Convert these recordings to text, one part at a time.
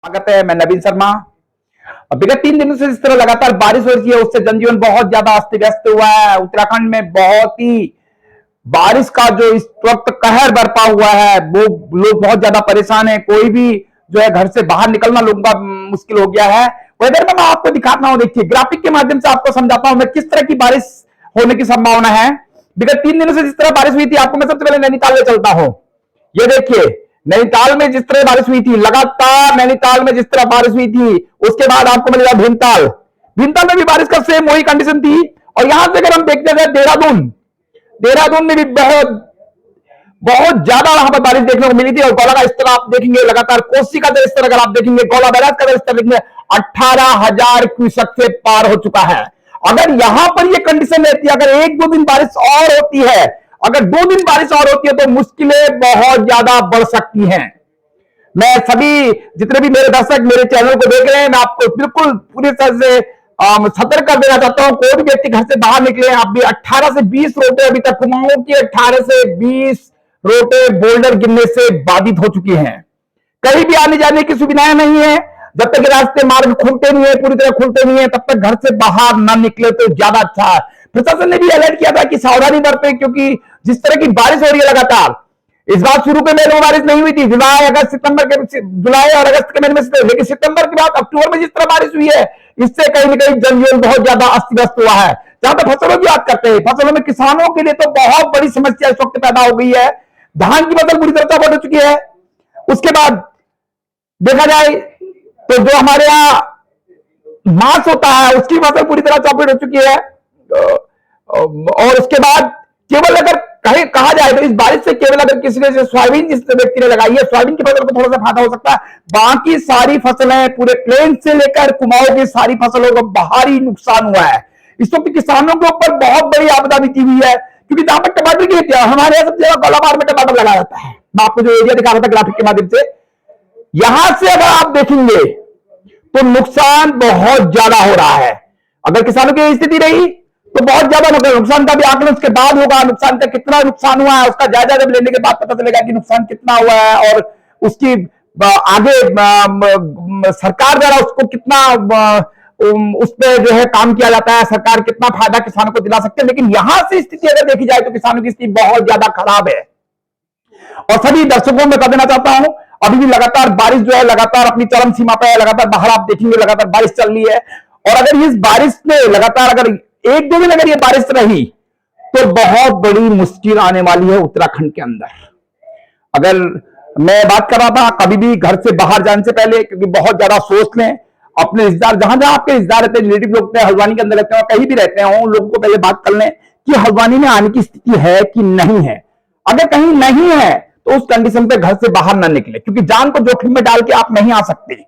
स्वागत है। मैं नवीन शर्मा। विगत 3 दिनों से जिस तरह लगातार बारिश हो रही है उससे जनजीवन बहुत ज्यादा अस्त व्यस्त हुआ है। उत्तराखंड में बहुत ही बारिश का जो इस वक्त कहर बरपा हुआ है वो लोग बहुत ज्यादा परेशान है। कोई भी जो है घर से बाहर निकलना लोगों का मुश्किल हो गया है। वेदर में मैं आपको दिखाता हूं, देखिए ग्राफिक के माध्यम से आपको समझाता हूं मैं किस तरह की बारिश होने की संभावना है। विगत 3 दिनों से जिस तरह बारिश हुई थी, आपको मैं सबसे पहले नैनीताल में चलता हूं। ये देखिए नैनीताल में जिस तरह बारिश हुई थी, लगातार नैनीताल में जिस तरह बारिश हुई थी, उसके बाद आपको मिलेगा भीमताल। भीमताल में भी बारिश का सेम वही कंडीशन थी। और यहां से अगर हम देखते हैं देहरादून, देहरादून में भी बहुत बहुत ज्यादा वहां पर बारिश देखने को मिली थी। और गौला का स्तर आप देखेंगे लगातार, कोसी का स्तर अगर आप देखेंगे, गौला बैराज का स्तर देखेंगे 18,000 क्यूसेक से पार हो चुका है। अगर यहां पर ये कंडीशन रहती है, अगर 1-2 दिन बारिश और होती है, अगर 2 दिन बारिश और होती है तो मुश्किलें बहुत ज्यादा बढ़ सकती हैं। मैं सभी जितने भी मेरे दर्शक मेरे चैनल को देख रहे हैं, मैं आपको बिल्कुल पूरी तरह से सतर्क कर देना चाहता हूं। कोई भी व्यक्ति घर से बाहर निकले, आप भी 18 से 20 रोटे अभी तक कुमाऊं की 18 से 20 रोटे बोल्डर गिरने से बाधित हो चुकी हैं। कहीं भी आने जाने की सुविधाएं नहीं है। जब तक रास्ते मार्ग खुलते नहीं है, पूरी तरह खुलते नहीं है, तब तक घर से बाहर ना निकले तो ज्यादा अच्छा है। प्रशासन ने भी अलर्ट किया था कि सावधानी बरतें, क्योंकि जिस तरह की बारिश हो रही है लगातार, इस बार शुरू के महीने में बारिश नहीं हुई थी, जुलाई अगस्त सितंबर के जुलाई और अगस्त के महीने में, लेकिन सितंबर के बाद अक्टूबर में जिस तरह बारिश हुई है, इससे कहीं ना कहीं जनजीवन बहुत ज्यादा अस्त व्यस्त हुआ है। जहां तक फसलों की बात करते हैं, फसलों में किसानों के लिए तो बहुत बड़ी समस्या इस वक्त पैदा हो गई है। धान की फसल बुरी तरह बढ़ चुकी है। उसके बाद देखा जाए तो जो हमारे यहाँ मांस होता है उसकी फसल पूरी तरह चौपट हो चुकी है। और उसके बाद केवल अगर कहीं कहा जाए तो इस बारिश से केवल अगर किसी ने सोयाबीन जिस व्यक्ति ने लगाई है, सोयाबीन की फसल को थोड़ा सा फायदा हो सकता है। बाकी सारी फसलें पूरे प्लेन से लेकर कुमाऊं की सारी फसलों को भारी नुकसान हुआ है। इस वक्त किसानों के ऊपर बहुत बड़ी आपदा बीती हुई है, क्योंकि जहां पर टमाटर की खेती है, हमारे यहाँ सबसे ज्यादा गोलाबार में टमाटर लगाया जाता है। मैं आपको जो एरिया दिखा रहा था ग्राफिक के माध्यम से, यहां से अगर आप देखेंगे तो नुकसान बहुत ज्यादा हो रहा है। अगर किसानों की स्थिति रही तो बहुत ज्यादा नुकसान का भी आकलन उसके बाद होगा। नुकसान का कितना नुकसान हुआ है उसका जायजा जब लेने के बाद पता चलेगा कि नुकसान कितना हुआ है, और उसकी आगे सरकार द्वारा उसको कितना उस पर जो है काम किया जाता है, सरकार कितना फायदा किसानों को दिला सकते हैं। लेकिन यहां से स्थिति अगर देखी जाए तो किसानों की स्थिति बहुत ज्यादा खराब है। और सभी दर्शकों में बता देना चाहता हूं, अभी भी लगातार बारिश जो है लगातार अपनी चरम सीमा पर है। लगातार बाहर आप देखेंगे लगातार बारिश चल रही है। और अगर इस बारिश में लगातार अगर 1-2 दिन अगर ये बारिश रही तो बहुत बड़ी मुश्किल आने वाली है उत्तराखंड के अंदर। अगर मैं बात कर रहा था कभी भी घर से बाहर जाने से पहले, क्योंकि बहुत ज्यादा सोच लें, अपने रिश्तेदार जहां जहां आपके रिश्तेदार रहते हैं, रिलेटिव लोग हल्द्वानी के अंदर रहते हैं, कहीं भी रहते हैं, उन लोगों को पहले बात कर लें कि हल्द्वानी में आने की स्थिति है कि नहीं है। अगर कहीं नहीं है तो उस कंडीशन पे घर से बाहर ना निकले, क्योंकि जान को जोखिम में डाल के आप नहीं आ सकते।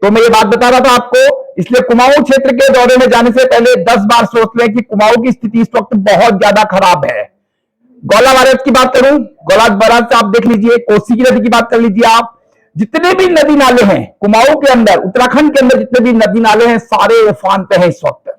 तो मैं ये बात बता रहा था आपको, इसलिए कुमाऊं क्षेत्र के दौरे में जाने से पहले 10 बार सोच लें कि कुमाऊं की स्थिति इस वक्त बहुत ज्यादा खराब है। गौला बैराज की बात करूं, गौला बैराज से आप देख लीजिए, कोसी की नदी की बात कर लीजिए, आप जितने भी नदी नाले हैं कुमाऊं के अंदर, उत्तराखंड के अंदर जितने भी नदी नाले हैं सारे उफान पे हैं इस वक्त।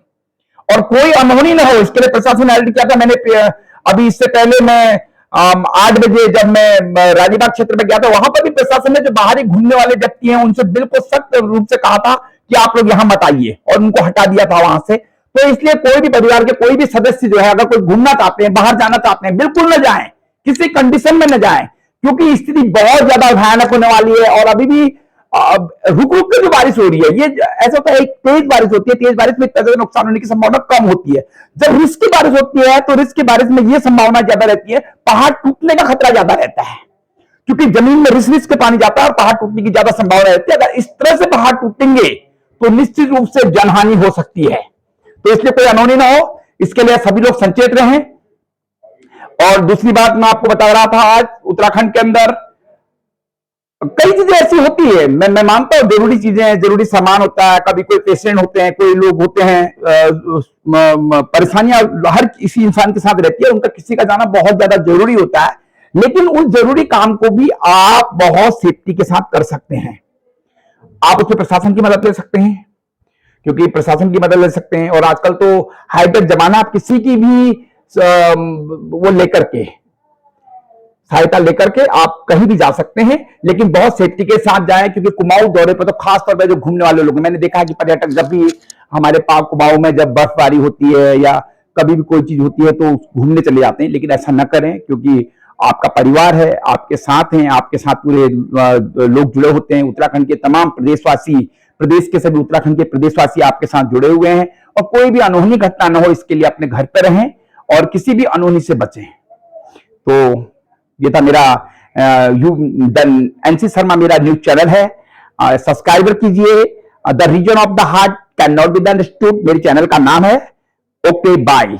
और कोई अनहोनी ना हो इसके लिए प्रशासन ने अलर्ट किया था। मैंने अभी इससे पहले मैं 8 बजे जब मैं रानीबाग क्षेत्र में गया था, वहां पर भी प्रशासन ने जो बाहरी घूमने वाले व्यक्ति हैं उनसे बिल्कुल सख्त रूप से कहा था कि आप लोग यहां मत आइए, और उनको हटा दिया था वहां से। तो इसलिए कोई भी परिवार के कोई भी सदस्य जो है अगर कोई घूमना चाहते हैं, बाहर जाना चाहते हैं, बिल्कुल न जाएं, किसी कंडीशन में न जाएं, क्योंकि स्थिति बहुत ज्यादा भयानक होने वाली है। और अभी भी रुक रुक के जो बारिश हो रही है, ये ऐसा होता है, एक तेज बारिश होती है, तेज बारिश में इतना ज्यादा नुकसान होने की संभावना कम होती है। जब रिस्क की बारिश होती है तो रिस्क की बारिश में यह संभावना ज्यादा रहती है, पहाड़ टूटने का खतरा ज्यादा रहता है, क्योंकि जमीन में रिस रिस के पानी जाता है और पहाड़ टूटने की ज्यादा संभावना रहती है। अगर इस तरह से पहाड़ टूटेंगे तो निश्चित रूप से जनहानि हो सकती है। तो इसलिए कोई अनहोनी ना हो, इसके लिए सभी लोग सचेत रहें। और दूसरी बात मैं आपको बता रहा था, आज उत्तराखंड के अंदर कई चीजें ऐसी होती है, मैं मानता हूं जरूरी चीजें हैं, जरूरी सामान होता है, कभी कोई पेशेंट होते हैं, कोई लोग होते हैं, परेशानियां हर किसी इंसान के साथ रहती है, उनका किसी का जाना बहुत ज्यादा जरूरी होता है। लेकिन उस जरूरी काम को भी आप बहुत सेफ्टी के साथ कर सकते हैं। आप उसमें प्रशासन की मदद ले सकते हैं, क्योंकि प्रशासन की मदद ले सकते हैं। और आजकल तो हाईटेक जमाना, आप किसी की भी वो लेकर के सहायता लेकर के आप कहीं भी जा सकते हैं, लेकिन बहुत सेफ्टी के साथ जाएं, क्योंकि कुमाऊं दौरे पर तो खास तौर पर जो घूमने वाले लोग, मैंने देखा है कि पर्यटक जब भी हमारे पास कुमाऊं में जब बर्फबारी होती है या कभी भी कोई चीज होती है तो घूमने चले जाते हैं, लेकिन ऐसा न करें, क्योंकि आपका परिवार है, आपके साथ हैं, आपके साथ पूरे लोग जुड़े होते हैं। उत्तराखंड के तमाम प्रदेशवासी, प्रदेश के सभी उत्तराखंड के प्रदेशवासी आपके साथ जुड़े हुए हैं, और कोई भी अनहोनी घटना न हो इसके लिए अपने घर पर रहें और किसी भी अनहोनी से बचें। तो ये था मेरा एनसी शर्मा मेरा न्यूज चैनल है, सब्सक्राइबर कीजिए। The reason of the heart can not be understood मेरे चैनल का नाम है। Okay bye.